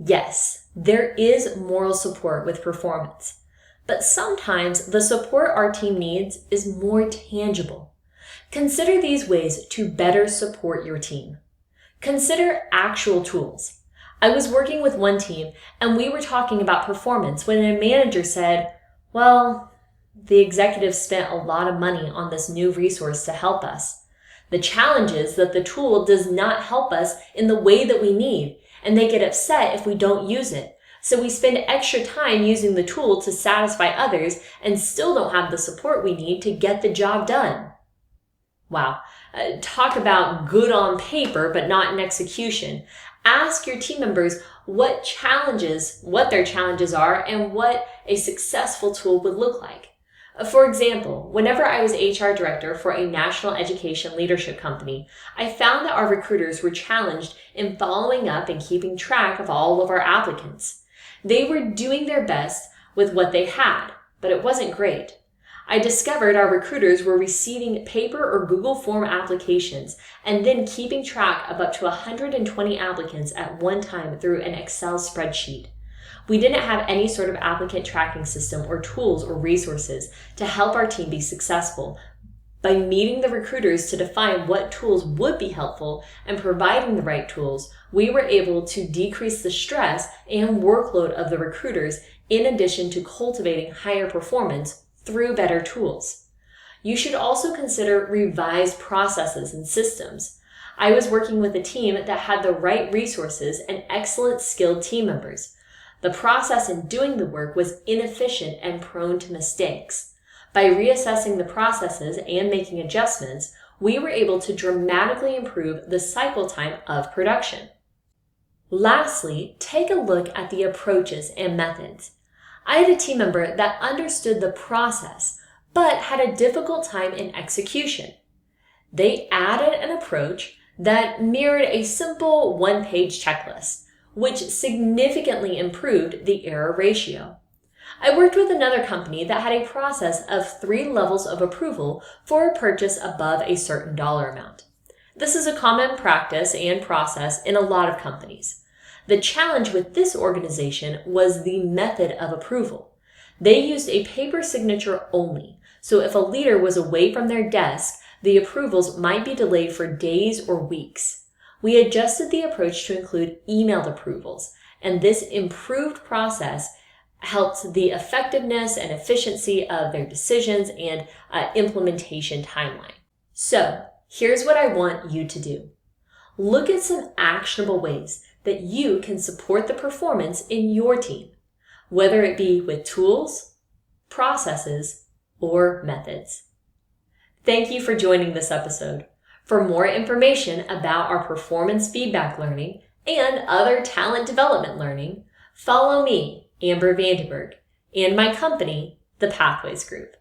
Yes, there is moral support with performance, but sometimes the support our team needs is more tangible. Consider these ways to better support your team. Consider actual tools. I was working with one team and we were talking about performance when a manager said, well, the executives spent a lot of money on this new resource to help us. The challenge is that the tool does not help us in the way that we need, and they get upset if we don't use it. So we spend extra time using the tool to satisfy others and still don't have the support we need to get the job done. Wow. Talk about good on paper, but not in execution. Ask your team members what their challenges are and what a successful tool would look like. For example, whenever I was HR director for a national education leadership company, I found that our recruiters were challenged in following up and keeping track of all of our applicants. They were doing their best with what they had, but it wasn't great. I discovered our recruiters were receiving paper or Google form applications and then keeping track of up to 120 applicants at one time through an Excel spreadsheet. We didn't have any sort of applicant tracking system or tools or resources to help our team be successful. By meeting the recruiters to define what tools would be helpful and providing the right tools, we were able to decrease the stress and workload of the recruiters in addition to cultivating higher performance through better tools. You should also consider revised processes and systems. I was working with a team that had the right resources and excellent skilled team members. The process in doing the work was inefficient and prone to mistakes. By reassessing the processes and making adjustments, we were able to dramatically improve the cycle time of production. Lastly, take a look at the approaches and methods. I had a team member that understood the process, but had a difficult time in execution. They added an approach that mirrored a simple one-page checklist, which significantly improved the error ratio. I worked with another company that had a process of 3 levels of approval for a purchase above a certain dollar amount. This is a common practice and process in a lot of companies. The challenge with this organization was the method of approval. They used a paper signature only, so if a leader was away from their desk, the approvals might be delayed for days or weeks. We adjusted the approach to include emailed approvals, and this improved process helped the effectiveness and efficiency of their decisions and implementation timeline. So, here's what I want you to do. Look at some actionable ways that you can support the performance in your team, whether it be with tools, processes, or methods. Thank you for joining this episode. For more information about our performance feedback learning and other talent development learning, follow me, Amber Vandenberg, and my company, the Pathways Group.